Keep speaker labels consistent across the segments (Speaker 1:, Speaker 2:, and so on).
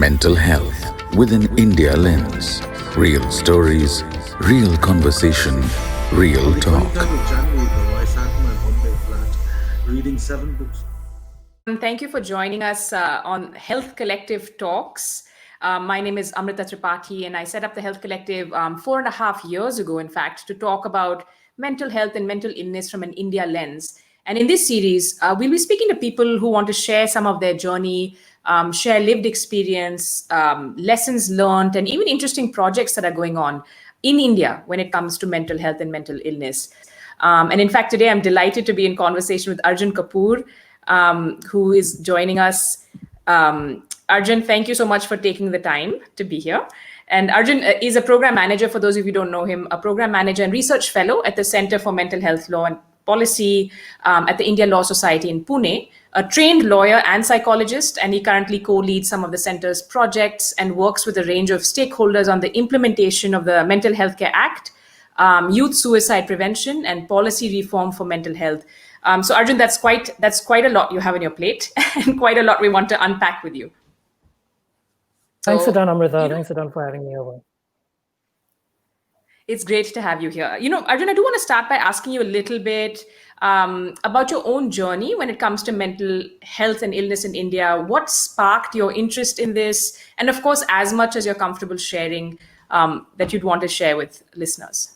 Speaker 1: Mental health with an India lens. Real stories, real conversation, real
Speaker 2: On the
Speaker 1: talk.
Speaker 2: 23rd of January, though, I sat in my Bombay flat reading 7 books.
Speaker 3: Thank you for joining us on Health Collective Talks. My name is Amrita Tripathi, and I set up the Health Collective 4.5 years ago, in fact, to talk about mental health and mental illness from an India lens. And in this series, we'll be speaking to people who want to share some of their journey, share lived experience, lessons learned, and even interesting projects that are going on in India when it comes to mental health and mental illness. And in fact, today I'm delighted to be in conversation with Arjun Kapoor, who is joining us. Arjun, thank you so much for taking the time to be here. And Arjun is a program manager, for those of you who don't know him, a program manager and research fellow at the Center for Mental Health Law and Policy at the India Law Society in Pune, a trained lawyer and psychologist, and he currently co-leads some of the center's projects and works with a range of stakeholders on the implementation of the Mental Health Care Act, youth suicide prevention, and policy reform for mental health. So Arjun, that's quite a lot you have on your plate, and quite a lot we want to unpack with you.
Speaker 4: Thanks a
Speaker 3: So,
Speaker 4: ton, Amrita. Thanks a ton for having me over.
Speaker 3: it's great to have you here. Arjun, I do want to start by asking you a little bit about your own journey when it comes to mental health and illness in India. What sparked your interest in this? And of course, as much as you're comfortable sharing, that you'd want to share with listeners.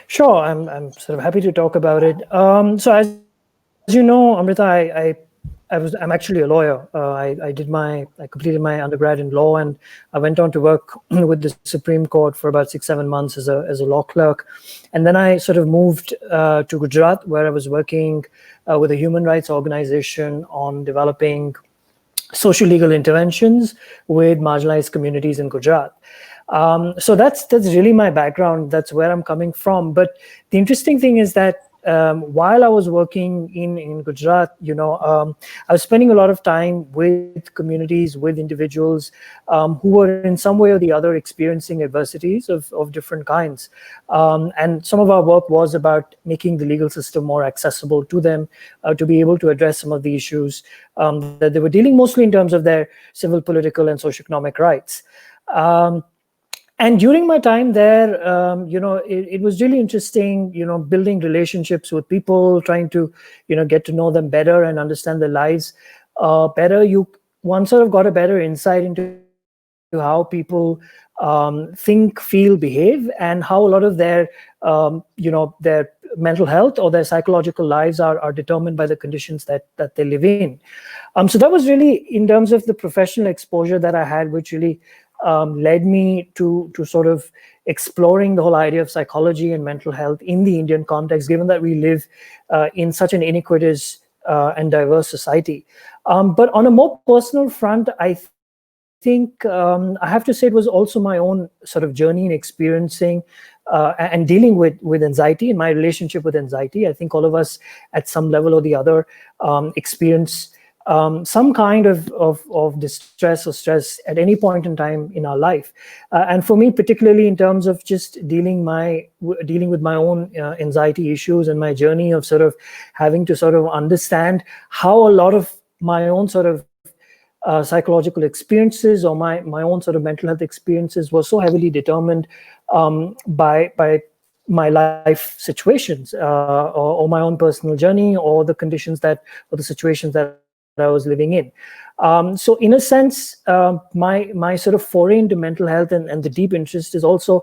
Speaker 4: Sure, I'm sort of happy to talk about it. So as you know, Amrita, I'm actually a lawyer. I completed my undergrad in law, and I went on to work with the Supreme Court for about 6-7 months as a law clerk, and then I sort of moved to Gujarat, where I was working with a human rights organization on developing social legal interventions with marginalized communities in Gujarat. So that's really my background. That's where I'm coming from. But the interesting thing is that while I was working in Gujarat, I was spending a lot of time with communities, with individuals who were in some way or the other experiencing adversities of different kinds. And some of our work was about making the legal system more accessible to them, to be able to address some of the issues that they were dealing mostly in terms of their civil, political, and socioeconomic rights. And during my time there, it was really interesting, building relationships with people, trying to, get to know them better and understand their lives better. One sort of got a better insight into how people think, feel, behave, and how a lot of their, their mental health or their psychological lives are determined by the conditions that they live in. So that was really, in terms of the professional exposure that I had, which really led me to sort of exploring the whole idea of psychology and mental health in the Indian context, given that we live in such an inequitous and diverse society. But on a more personal front, I think I have to say it was also my own sort of journey in experiencing and dealing with anxiety and my relationship with anxiety. I think all of us at some level or the other experience some kind of distress or stress at any point in time in our life. And for me, particularly in terms of just dealing with my own anxiety issues and my journey of sort of having to sort of understand how a lot of my own sort of psychological experiences or my own sort of mental health experiences were so heavily determined by my life situations or my own personal journey or the conditions or the situations that I was living in. So in a sense, my sort of foray into mental health and the deep interest is also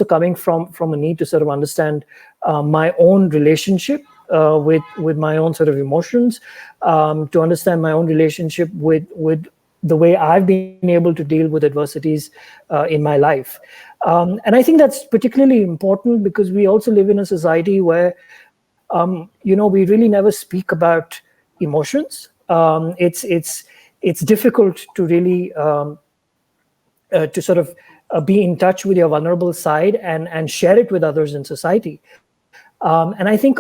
Speaker 4: coming from a need to sort of understand my own relationship with my own sort of emotions, to understand my own relationship with the way I've been able to deal with adversities in my life. And I think that's particularly important because we also live in a society where, we really never speak about emotions. It's difficult to really to sort of be in touch with your vulnerable side and share it with others in society. And I think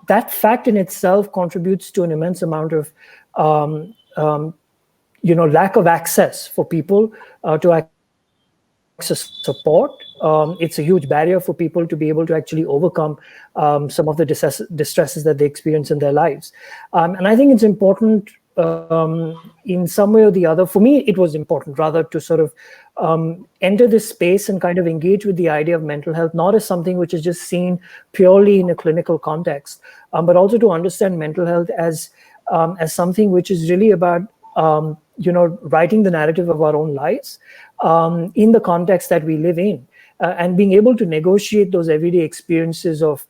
Speaker 4: that fact in itself contributes to an immense amount of lack of access for people to access support. It's a huge barrier for people to be able to actually overcome some of the distresses that they experience in their lives. And I think it's important in some way or the other, for me, it was important rather to sort of enter this space and kind of engage with the idea of mental health, not as something which is just seen purely in a clinical context, but also to understand mental health as something which is really about writing the narrative of our own lives in the context that we live in, and being able to negotiate those everyday experiences of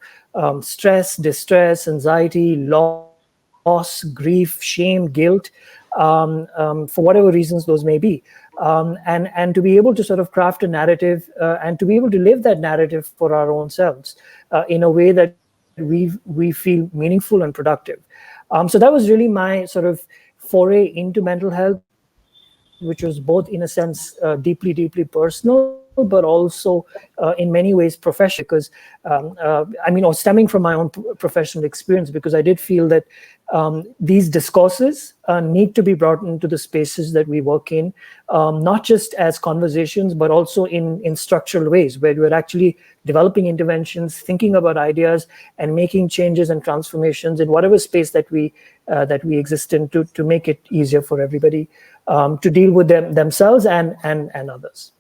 Speaker 4: stress, distress, anxiety, loss, grief, shame, guilt, for whatever reasons those may be, and to be able to sort of craft a narrative and to be able to live that narrative for our own selves in a way that we feel meaningful and productive. So that was really my sort of foray into mental health, which was both in a sense deeply, deeply personal, but also in many ways professional, because or stemming from my own professional experience, because I did feel that these discourses need to be brought into the spaces that we work in, not just as conversations, but also in structural ways where we're actually developing interventions, thinking about ideas, and making changes and transformations in whatever space that we exist in to make it easier for everybody to deal with themselves and others.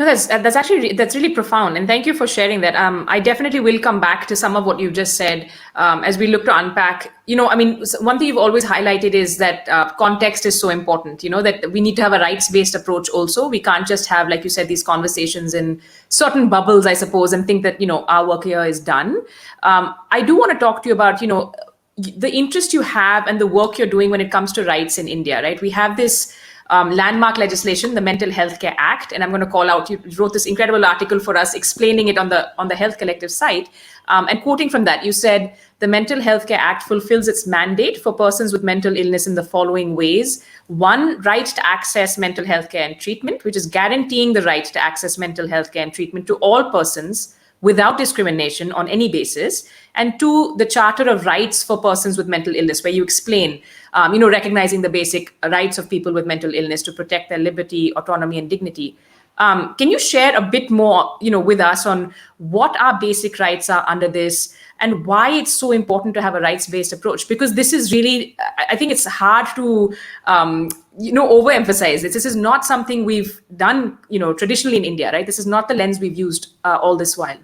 Speaker 3: No, that's really profound, and thank you for sharing that. I definitely will come back to some of what you've just said as we look to unpack. One thing you've always highlighted is that context is so important. That we need to have a rights-based approach. Also, we can't just have, like you said, these conversations in certain bubbles, I suppose, and think that our work here is done. I do want to talk to you about the interest you have and the work you're doing when it comes to rights in India. Right, we have this landmark legislation, the Mental Health Care Act, and I'm going to call out. You wrote this incredible article for us explaining it on the Health Collective site, and quoting from that, you said the Mental Health Care Act fulfills its mandate for persons with mental illness in the following ways: 1, right to access mental health care and treatment, which is guaranteeing the right to access mental health care and treatment to all persons without discrimination on any basis; and 2, the Charter of Rights for Persons with Mental Illness, where you explain, recognizing the basic rights of people with mental illness to protect their liberty, autonomy, and dignity. Can you share a bit more, with us on what our basic rights are under this and why it's so important to have a rights-based approach? Because this is really, I think it's hard to, overemphasize this. This is not something we've done, traditionally in India, right? This is not the lens we've used all this while.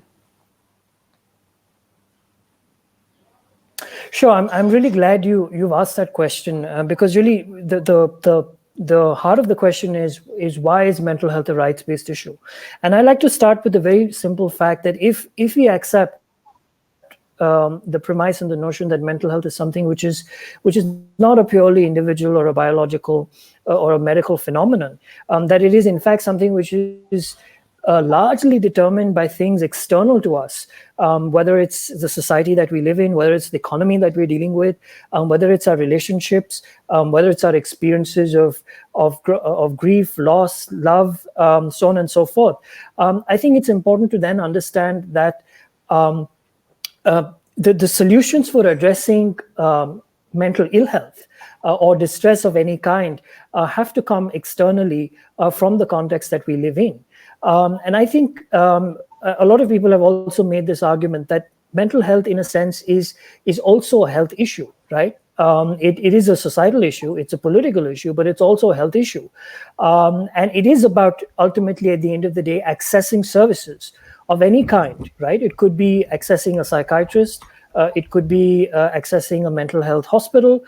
Speaker 4: Sure, I'm really glad you've asked that question because really the heart of the question is why is mental health a rights-based issue? And I like to start with the very simple fact that if we accept the premise and the notion that mental health is something which is not a purely individual or a biological or a medical phenomenon, that it is in fact something which is largely determined by things external to us, whether it's the society that we live in, whether it's the economy that we're dealing with, whether it's our relationships, whether it's our experiences of grief, loss, love, so on and so forth. I think it's important to then understand that the solutions for addressing mental ill health or distress of any kind have to come externally from the context that we live in. And I think a lot of people have also made this argument that mental health, in a sense, is also a health issue, right? It is a societal issue, it's a political issue, but it's also a health issue. And it is about, ultimately, at the end of the day, accessing services of any kind, right? It could be accessing a psychiatrist, it could be accessing a mental health hospital,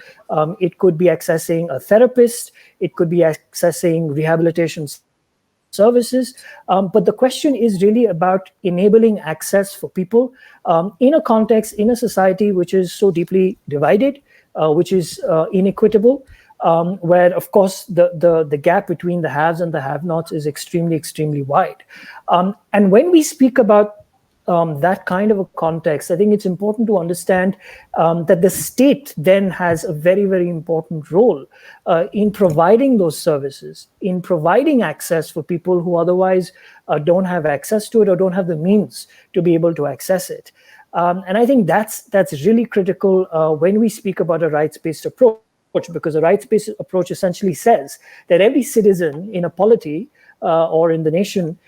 Speaker 4: it could be accessing a therapist, it could be accessing rehabilitation services. But the question is really about enabling access for people in a context, in a society which is so deeply divided, which is inequitable, where, of course, the gap between the haves and the have-nots is extremely, extremely wide. And when we speak about that kind of a context, I think it's important to understand that the state then has a very, very important role in providing those services, in providing access for people who otherwise don't have access to it or don't have the means to be able to access it. And I think that's really critical when we speak about a rights-based approach, because a rights-based approach essentially says that every citizen in a polity or in the nation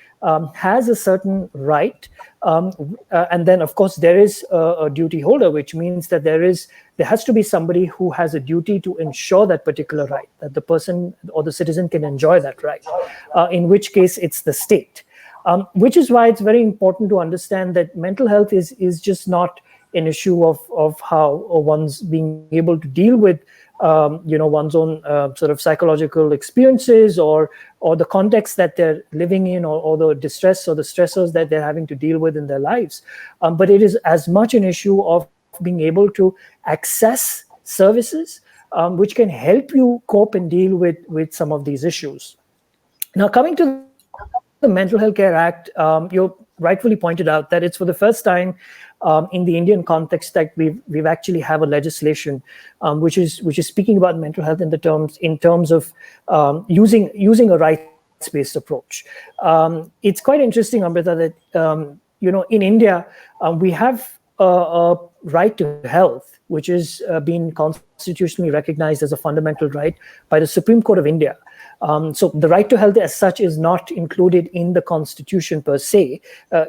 Speaker 4: has a certain right, and then of course there is a duty holder, which means that there has to be somebody who has a duty to ensure that particular right, that the person or the citizen can enjoy that right, in which case it's the state. Which is why it's very important to understand that mental health is just not an issue of how one's being able to deal with one's own sort of psychological experiences, or the context that they're living in, or the distress or the stressors that they're having to deal with in their lives. But it is as much an issue of being able to access services which can help you cope and deal with some of these issues. Now, coming to the Mental Health Care Act, you rightfully pointed out that it's for the first time in the Indian context that we've actually have a legislation which is speaking about mental health in terms of using a rights-based approach. It's quite interesting, Amrita, that in India we have a right to health, which is being constitutionally recognized as a fundamental right by the Supreme Court of India. So the right to health as such is not included in the Constitution per se,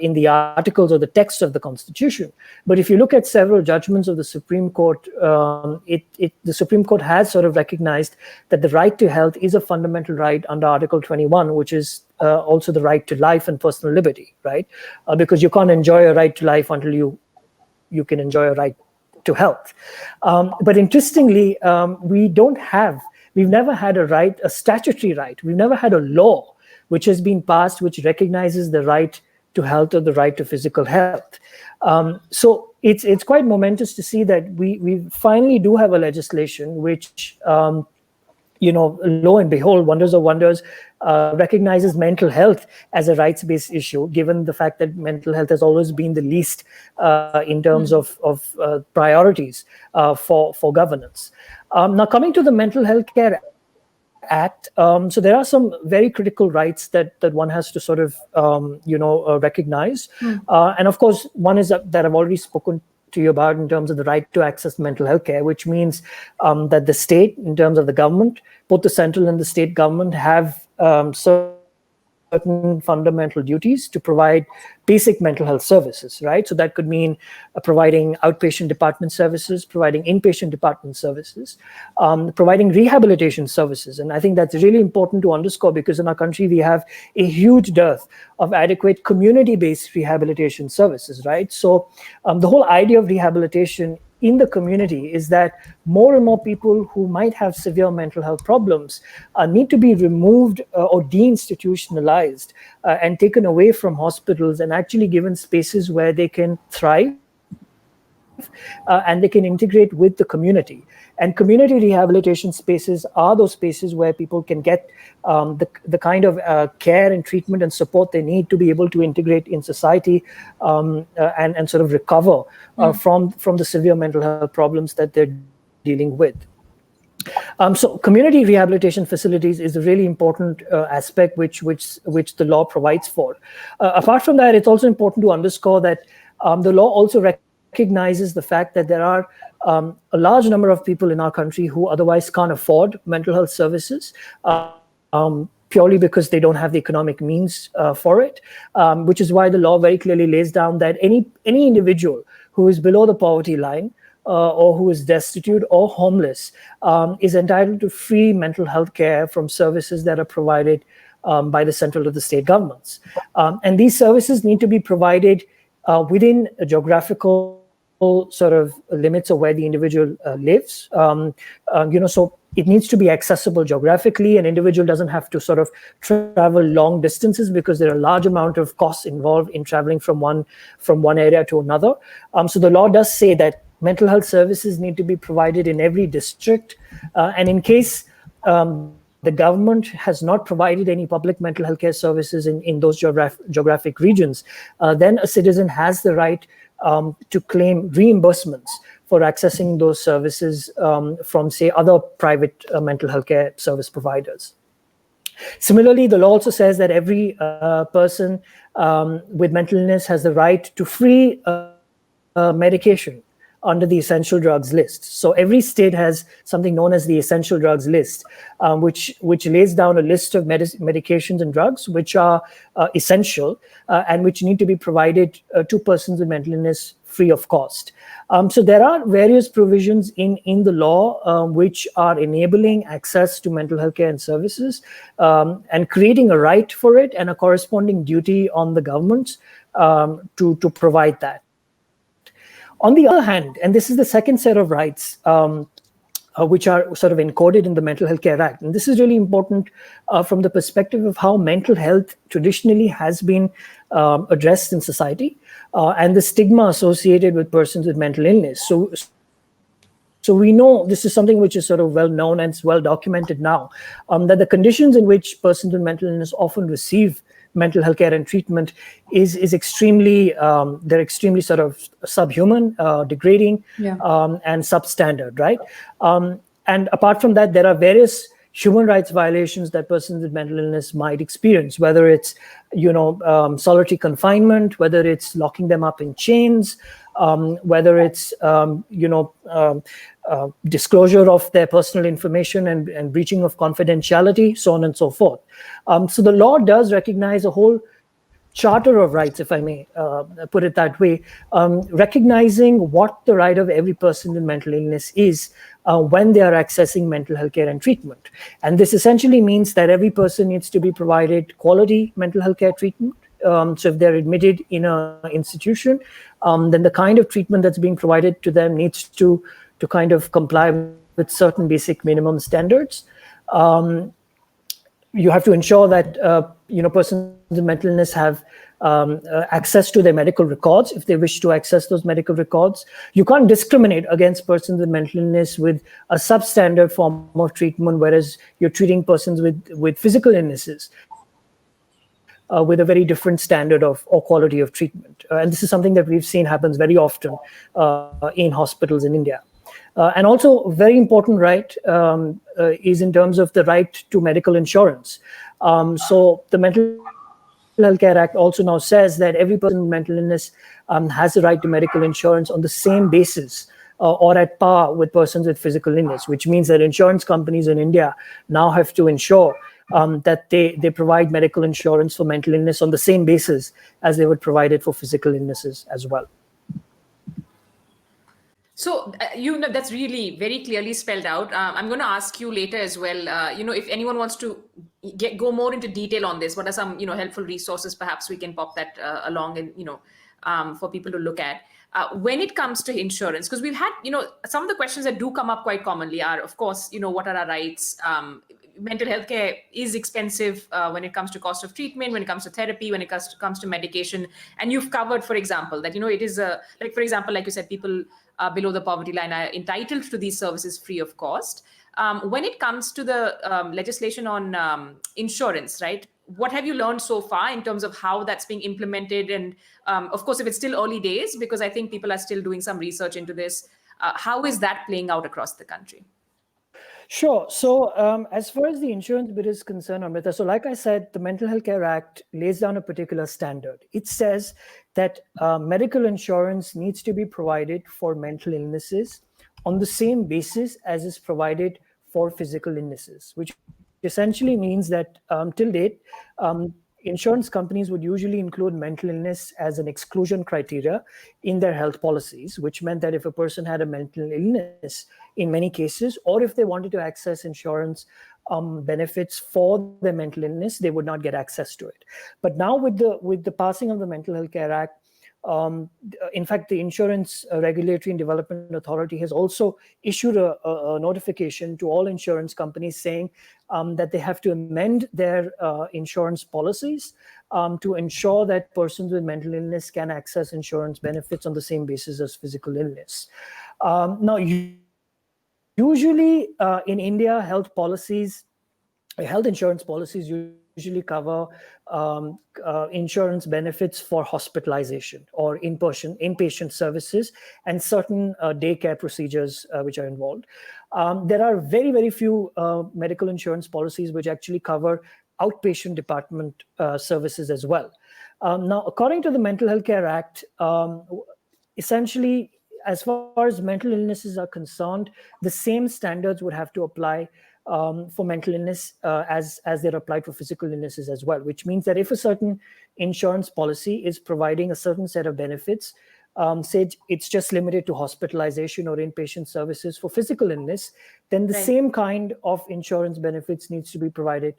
Speaker 4: in the articles or the text of the Constitution. But if you look at several judgments of the Supreme Court, the Supreme Court has sort of recognized that the right to health is a fundamental right under Article 21, which is also the right to life and personal liberty, right? Because you can't enjoy a right to life until you can enjoy a right to health. But interestingly, we've never had a statutory right. We've never had a law which has been passed which recognizes the right to health or the right to physical health. So it's quite momentous to see that we finally do have a legislation which, lo and behold, wonders of wonders, recognizes mental health as a rights-based issue, given the fact that mental health has always been the least in terms of priorities for governance. Now, coming to the Mental Health Care Act, so there are some very critical rights that one has to sort of recognize, and of course one is that I've already spoken to you about in terms of the right to access mental health care, which means that the state, in terms of the government, both the central and the state government, have certain fundamental duties to provide basic mental health services, right? So that could mean providing outpatient department services, providing inpatient department services, providing rehabilitation services. And I think that's really important to underscore, because in our country, we have a huge dearth of adequate community-based rehabilitation services, right? So the whole idea of rehabilitation in the community is that more and more people who might have severe mental health problems need to be removed or deinstitutionalized and taken away from hospitals and actually given spaces where they can thrive and they can integrate with the community. And community rehabilitation spaces are those spaces where people can get the kind of care and treatment and support they need to be able to integrate in society and sort of recover from the severe mental health problems that they're dealing with. So community rehabilitation facilities is a really important aspect which the law provides for. Apart from that, it's also important to underscore that the law also recognizes the fact that there are a large number of people in our country who otherwise can't afford mental health services, purely because they don't have the economic means for it, which is why the law very clearly lays down that any individual who is below the poverty line or who is destitute or homeless is entitled to free mental health care from services that are provided by the central or the state governments. And these services need to be provided within a geographical sort of limits of where the individual lives. So it needs to be accessible geographically. An individual doesn't have to sort of travel long distances because there are a large amount of costs involved in traveling from one area to another. So the law does say that mental health services need to be provided in every district. And in case the government has not provided any public mental health care services in those geographic regions, then a citizen has the right to claim reimbursements for accessing those services from, say, other private mental health care service providers. Similarly, the law also says that every person with mental illness has the right to free medication under the essential drugs list. So every state has something known as the essential drugs list, which lays down a list of medications and drugs which are essential and which need to be provided to persons with mental illness free of cost. So there are various provisions in the law which are enabling access to mental health care and services and creating a right for it and a corresponding duty on the governments to provide that. On the other hand, and this is the second set of rights which are sort of encoded in the Mental Health Care Act. And this is really important from the perspective of how mental health traditionally has been addressed in society and the stigma associated with persons with mental illness. So we know this is something which is sort of well known and it's well documented now, that the conditions in which persons with mental illness often receive mental health care and treatment is extremely, they're extremely sort of subhuman, degrading, and substandard, right? And apart from that, there are various human rights violations that persons with mental illness might experience, whether it's, solitary confinement, whether it's locking them up in chains, whether it's, disclosure of their personal information and breaching of confidentiality, so on and so forth. So the law does recognize a whole charter of rights, if I may put it that way, recognizing what the right of every person with mental illness is when they are accessing mental health care and treatment. And this essentially means that every person needs to be provided quality mental health care treatment. So if they're admitted in an institution, then the kind of treatment that's being provided to them needs to kind of comply with certain basic minimum standards. You have to ensure that persons with mental illness have access to their medical records if they wish to access those medical records. You can't discriminate against persons with mental illness with a substandard form of treatment, whereas you're treating persons with physical illnesses with a very different standard or quality of treatment. And this is something that we've seen happens very often in hospitals in India. And also a very important right is in terms of the right to medical insurance. So the Mental Health Care Act also now says that every person with mental illness has the right to medical insurance on the same basis or at par with persons with physical illness, which means that insurance companies in India now have to ensure that they provide medical insurance for mental illness on the same basis as they would provide it for physical illnesses as well.
Speaker 3: So, that's really very clearly spelled out. I'm going to ask you later as well, if anyone wants to go more into detail on this, what are some, helpful resources, perhaps we can pop that along and, for people to look at. When it comes to insurance, because we've had, some of the questions that do come up quite commonly are, of course, what are our rights? Mental health care is expensive when it comes to cost of treatment, when it comes to therapy, when it comes to medication. And you've covered, for example, that, it is for example, like you said, people below the poverty line are entitled to these services free of cost. When it comes to the legislation on insurance, right? What have you learned so far in terms of how that's being implemented? And of course, if it's still early days, because I think people are still doing some research into this, how is that playing out across the country?
Speaker 4: Sure. So as far as the insurance bit is concerned, Amrita, so like I said, the Mental Health Care Act lays down a particular standard. It says that medical insurance needs to be provided for mental illnesses on the same basis as is provided for physical illnesses, which essentially means that till date, insurance companies would usually include mental illness as an exclusion criteria in their health policies, which meant that if a person had a mental illness in many cases, or if they wanted to access insurance benefits for their mental illness, they would not get access to it. But now with the passing of the Mental Health Care Act, in fact, the Insurance Regulatory and Development Authority has also issued a notification to all insurance companies saying that they have to amend their insurance policies to ensure that persons with mental illness can access insurance benefits on the same basis as physical illness. Now, usually in India, health insurance policies usually cover insurance benefits for hospitalization or inpatient services and certain daycare procedures which are involved. There are very, very few medical insurance policies which actually cover outpatient department services as well. Now, according to the Mental Health Care Act, essentially, as far as mental illnesses are concerned, the same standards would have to apply for mental illness as they're applied for physical illnesses as well, which means that if a certain insurance policy is providing a certain set of benefits, say it's just limited to hospitalization or inpatient services for physical illness, then the same kind of insurance benefits needs to be provided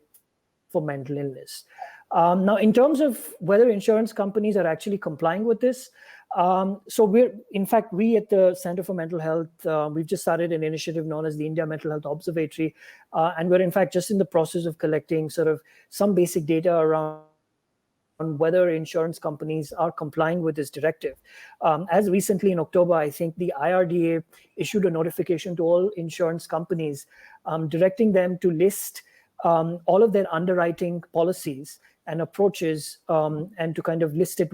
Speaker 4: for mental illness. Now, in terms of whether insurance companies are actually complying with this, so we at the Center for Mental Health, we've just started an initiative known as the India Mental Health Observatory, and we're in fact just in the process of collecting sort of some basic data around whether insurance companies are complying with this directive. As recently in October, I think the IRDA issued a notification to all insurance companies directing them to list all of their underwriting policies and approaches and to kind of list it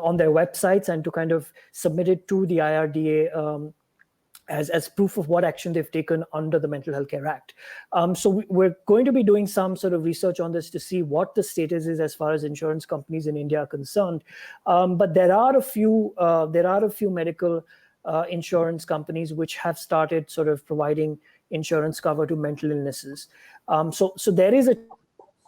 Speaker 4: on their websites and to kind of submit it to the IRDA as proof of what action they've taken under the Mental Health Care Act. So we're going to be doing some sort of research on this to see what the status is as far as insurance companies in India are concerned. But there are a few medical insurance companies which have started sort of providing insurance cover to mental illnesses. So there is a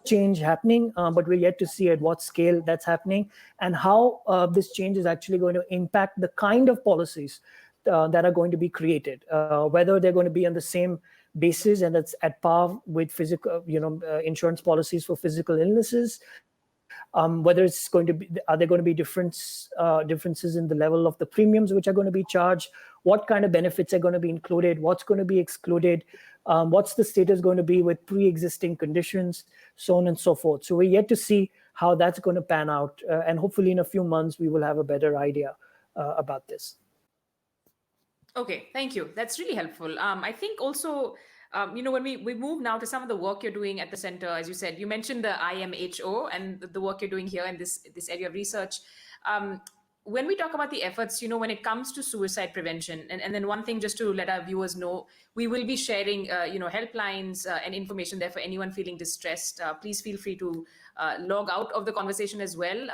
Speaker 4: change happening, but we're yet to see at what scale that's happening and how this change is actually going to impact the kind of policies that are going to be created, whether they're going to be on the same basis and that's at par with physical, insurance policies for physical illnesses. Whether it's going to be, are there going to be differences in the level of the premiums which are going to be charged? What kind of benefits are going to be included? What's going to be excluded? What's the status going to be with pre-existing conditions, so on and so forth. So we're yet to see how that's going to pan out, and hopefully in a few months we will have a better idea about this.
Speaker 3: Okay, thank you. That's really helpful. I think also, when we move now to some of the work you're doing at the center, as you said, you mentioned the IMHO and the work you're doing here in this area of research. When we talk about the efforts, when it comes to suicide prevention, and then one thing just to let our viewers know, we will be sharing, helplines and information there for anyone feeling distressed. Please feel free to log out of the conversation as well.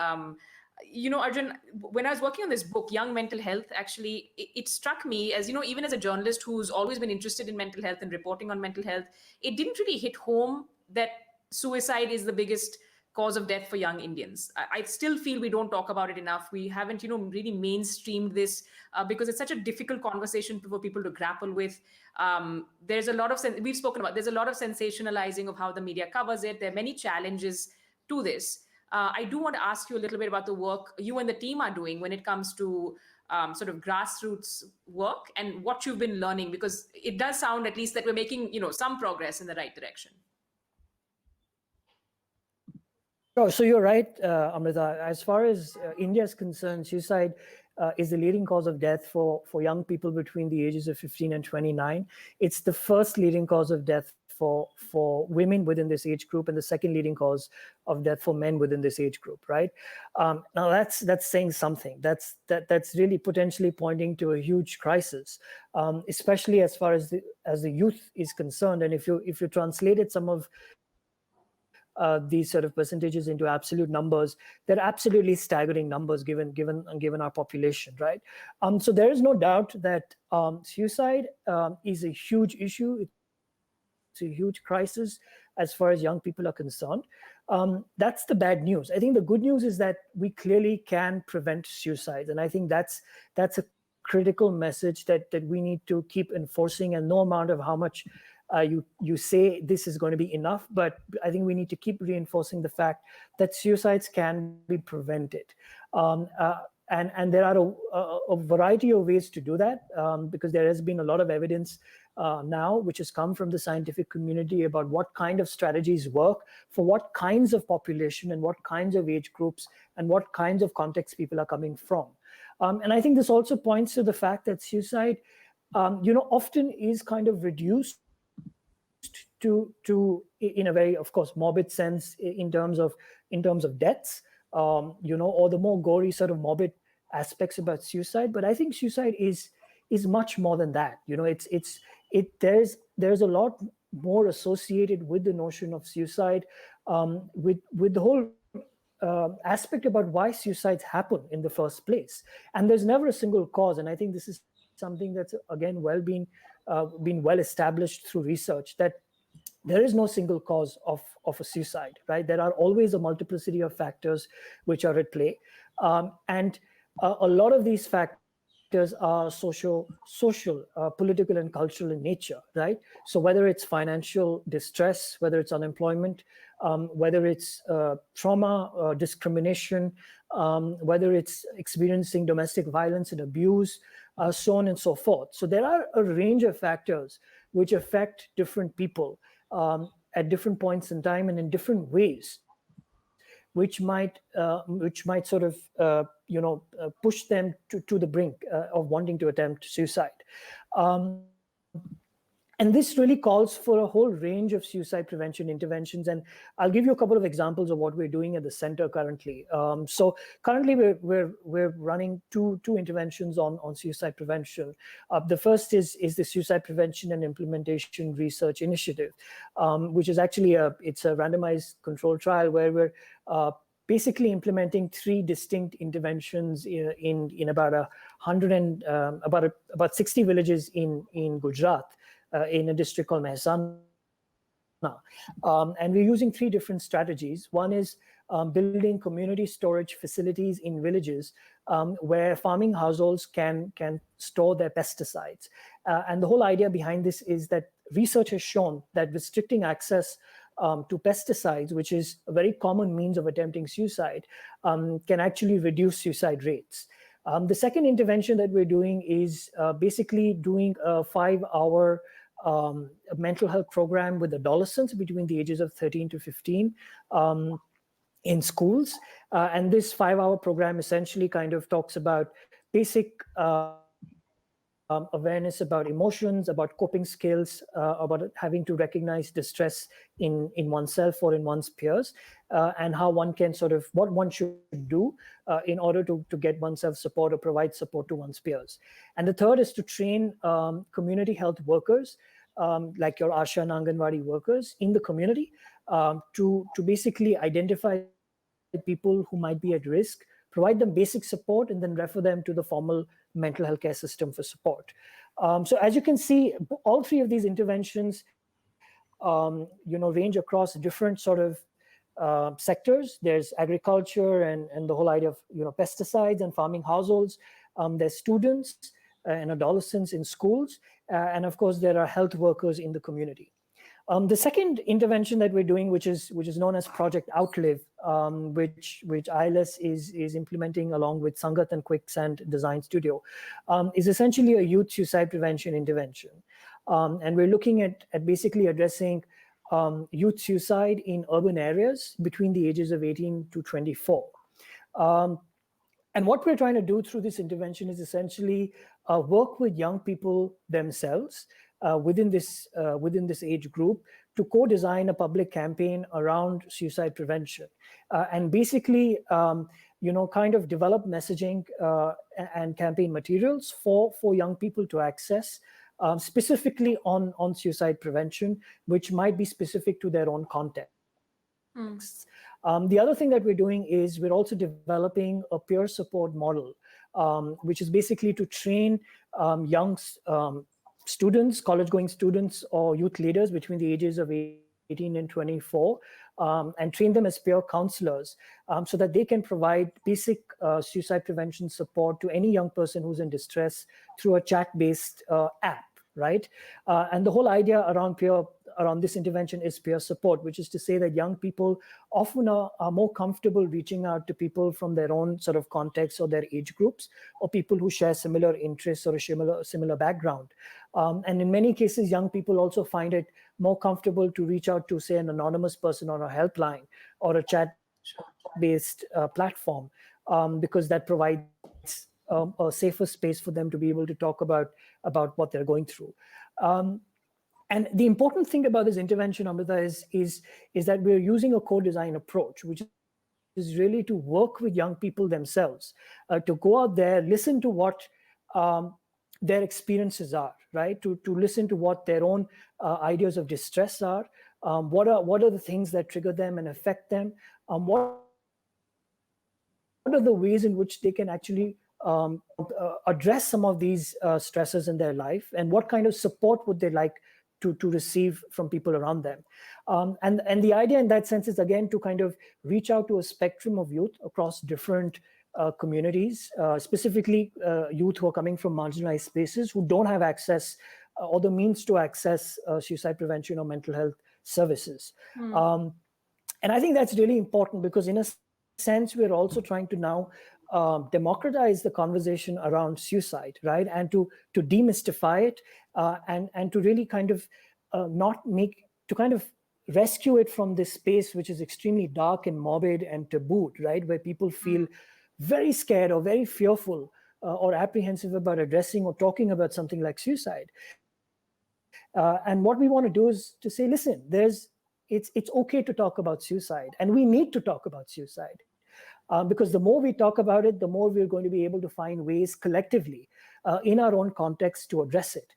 Speaker 3: Arjun, when I was working on this book, Young Mental Health, actually, it struck me as, even as a journalist who's always been interested in mental health and reporting on mental health, it didn't really hit home that suicide is the biggest cause of death for young Indians. I still feel we don't talk about it enough. We haven't, really mainstreamed this because it's such a difficult conversation for people to grapple with. There's a lot of, we've spoken about, there's a lot of sensationalizing of how the media covers it. There are many challenges to this. I do want to ask you a little bit about the work you and the team are doing when it comes to sort of grassroots work and what you've been learning, because it does sound at least that we're making, some progress in the right direction.
Speaker 4: Sure. So you're right, Amrita. As far as India is concerned, suicide is the leading cause of death for young people between the ages of 15 and 29. It's the first leading cause of death for women within this age group, and the second leading cause of death for men within this age group. Right? Now that's saying something. That's really potentially pointing to a huge crisis, especially as far as the youth is concerned. And if you translated some of these sort of percentages into absolute numbers, they're absolutely staggering numbers given our population, right? So there is no doubt that suicide is a huge issue. It's a huge crisis as far as young people are concerned. That's the bad news. I think the good news is that we clearly can prevent suicides, and I think that's a critical message that we need to keep enforcing. And no amount of how much you say this is going to be enough, but I think we need to keep reinforcing the fact that suicides can be prevented. And there are a variety of ways to do that, because there has been a lot of evidence now which has come from the scientific community about what kind of strategies work for what kinds of population and what kinds of age groups and what kinds of contexts people are coming from. And I think this also points to the fact that suicide, often is kind of reduced to in a very, of course, morbid sense in terms of deaths, or the more gory sort of morbid aspects about suicide. But I think suicide is much more than that. There's a lot more associated with the notion of suicide, with the whole aspect about why suicides happen in the first place. And there's never a single cause. And I think this is something that's, again, been well established through research, that there is no single cause of a suicide, right? There are always a multiplicity of factors which are at play. And a lot of these factors are social, political, and cultural in nature, right? So whether it's financial distress, whether it's unemployment, whether it's trauma, discrimination, whether it's experiencing domestic violence and abuse, so on and so forth. So there are a range of factors which affect different people at different points in time and in different ways, which might sort of push them to the brink of wanting to attempt suicide. And this really calls for a whole range of suicide prevention interventions. And I'll give you a couple of examples of what we're doing at the center currently. So currently we're running two interventions on suicide prevention. The first is the Suicide Prevention and Implementation Research Initiative, which is actually it's a randomized control trial where we're basically implementing 3 distinct interventions in about 60 villages in Gujarat, in a district called Mehsana. And we're using 3 different strategies. One is building community storage facilities in villages where farming households can store their pesticides. And the whole idea behind this is that research has shown that restricting access to pesticides, which is a very common means of attempting suicide, can actually reduce suicide rates. The second intervention that we're doing is basically doing a 5-hour mental health program with adolescents between the ages of 13 to 15 in schools. And this 5-hour program essentially kind of talks about basic awareness about emotions, about coping skills, about having to recognize distress in oneself or in one's peers, and how one can what one should do in order to get oneself support or provide support to one's peers. And the third is to train community health workers, like your Asha and Anganwadi workers in the community, to basically identify people who might be at risk, provide them basic support, and then refer them to the formal mental health care system for support. So as you can see, all 3 of these interventions, range across different sort of sectors. There's agriculture and the whole idea of pesticides and farming households. There's students and adolescents in schools, and of course there are health workers in the community. The second intervention that we're doing, which is known as Project Outlive, which ILS is implementing along with Sangat and Quicksand Design Studio, is essentially a youth suicide prevention intervention. And we're looking at basically addressing youth suicide in urban areas between the ages of 18 to 24. And what we're trying to do through this intervention is essentially work with young people themselves within this age group to co-design a public campaign around suicide prevention, and basically, kind of develop messaging and campaign materials for young people to access, specifically on suicide prevention, which might be specific to their own context. The other thing that we're doing is we're also developing a peer support model, which is basically to train young students, college-going students or youth leaders between the ages of 18 and 24, and train them as peer counselors, so that they can provide basic suicide prevention support to any young person who's in distress through a chat-based app. Right, and the whole idea around this intervention is peer support, which is to say that young people often are more comfortable reaching out to people from their own sort of context or their age groups, or people who share similar interests or a similar background. And in many cases, young people also find it more comfortable to reach out to, say, an anonymous person on a helpline or a chat-based platform, because that provides a safer space for them to be able to talk about what they're going through. And the important thing about this intervention, Amrita, is that we're using a co-design approach, which is really to work with young people themselves, to go out there, listen to what their experiences are, right? To listen to what their own ideas of distress are, what are the things that trigger them and affect them, what what are the ways in which they can actually address some of these stresses in their life, and what kind of support would they like to receive from people around them. And the idea in that sense is, again, to kind of reach out to a spectrum of youth across different communities, specifically youth who are coming from marginalized spaces, who don't have access or the means to access suicide prevention or mental health services. And I think that's really important, because in a sense, we're also trying to now democratize the conversation around suicide, right? And to demystify it, and to really kind of to kind of rescue it from this space which is extremely dark and morbid and tabooed, right? Where people feel very scared or very fearful or apprehensive about addressing or talking about something like suicide. And what we want to do is to say, listen, it's okay to talk about suicide, and we need to talk about suicide. Because the more we talk about it, the more we're going to be able to find ways collectively in our own context to address it.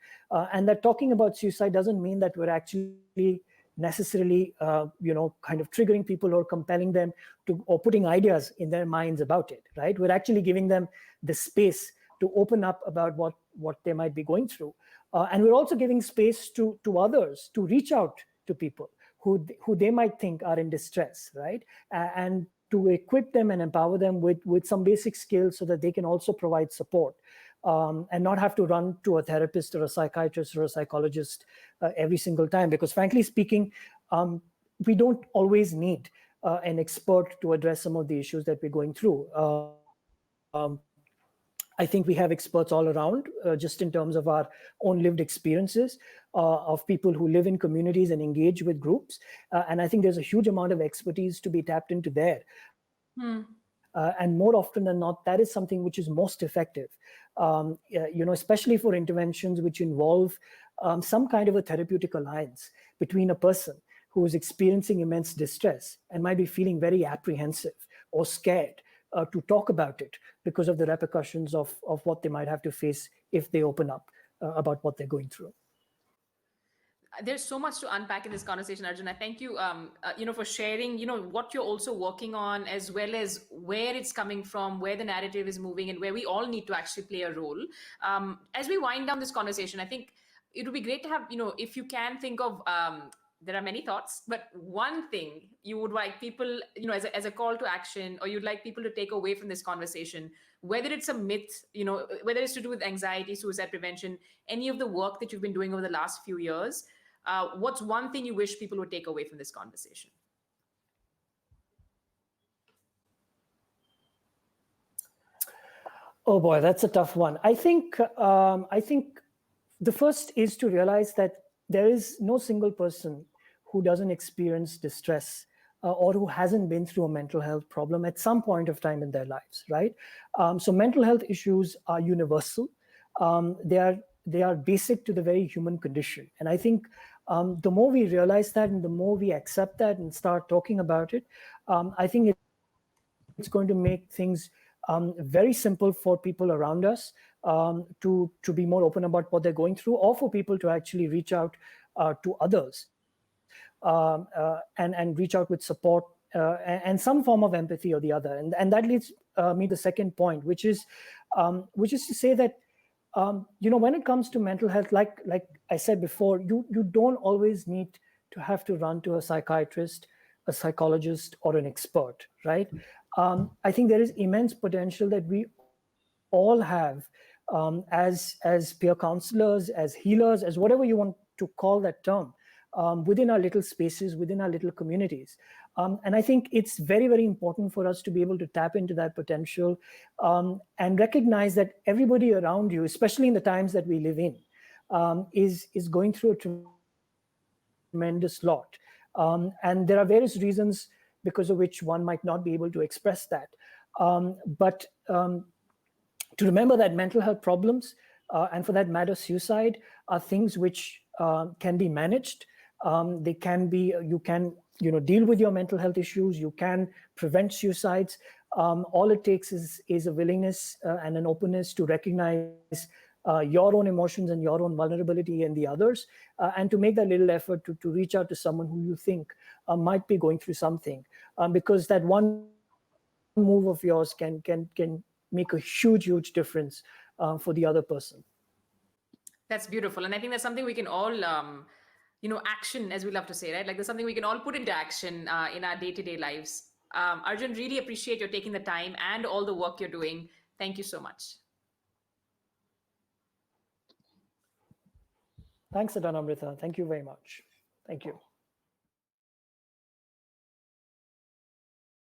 Speaker 4: And that talking about suicide doesn't mean that we're actually necessarily, kind of triggering people or compelling them to, or putting ideas in their minds about it, right? We're actually giving them the space to open up about what they might be going through. And we're also giving space to others to reach out to people who they might think are in distress, right? And to equip them and empower them with some basic skills so that they can also provide support, and not have to run to a therapist or a psychiatrist or a psychologist every single time. Because frankly speaking, we don't always need an expert to address some of the issues that we're going through. I think we have experts all around, just in terms of our own lived experiences of people who live in communities and engage with groups. And I think there's a huge amount of expertise to be tapped into there. And more often than not, that is something which is most effective, especially for interventions which involve some kind of a therapeutic alliance between a person who is experiencing immense distress and might be feeling very apprehensive or scared to talk about it because of the repercussions of what they might have to face if they open up about what they're going through.
Speaker 3: There's so much to unpack in this conversation, Arjun. I thank you, for sharing, what you're also working on, as well as where it's coming from, where the narrative is moving, and where we all need to actually play a role. As we wind down this conversation, I think it would be great to have, if you can think of, there are many thoughts, but one thing you would like people, as a call to action, or you'd like people to take away from this conversation, whether it's a myth, whether it's to do with anxiety, suicide prevention, any of the work that you've been doing over the last few years, what's one thing you wish people would take away from this conversation?
Speaker 4: Oh boy, that's a tough one. I think the first is to realize that there is no single person who doesn't experience distress or who hasn't been through a mental health problem at some point of time in their lives, right? So mental health issues are universal. They are basic to the very human condition. And I think the more we realize that, and the more we accept that and start talking about it, I think it's going to make things very simple for people around us to be more open about what they're going through, or for people to actually reach out to others and reach out with support and some form of empathy or the other. And that leads me to the second point, which is to say that when it comes to mental health, like I said before, you don't always need to have to run to a psychiatrist, a psychologist, or an expert, right? I think there is immense potential that we all have as peer counselors, as healers, as whatever you want to call that term, within our little spaces, within our little communities. And I think it's very, very important for us to be able to tap into that potential and recognize that everybody around you, especially in the times that we live in, is going through a tremendous lot. And there are various reasons because of which one might not be able to express that. But to remember that mental health problems, and for that matter, suicide, are things which can be managed. They can be, you can, deal with your mental health issues. You can prevent suicides. All it takes is a willingness and an openness to recognize your own emotions and your own vulnerability and the others, and to make that little effort to reach out to someone who you think might be going through something, because that one move of yours can make a huge difference for the other person.
Speaker 3: That's beautiful. And I think that's something we can all, action, as we love to say, right? Like there's something we can all put into action in our day-to-day lives. Arjun, really appreciate your taking the time and all the work you're doing. Thank you so much.
Speaker 4: Thanks, Amrita. Thank you very much. Thank you.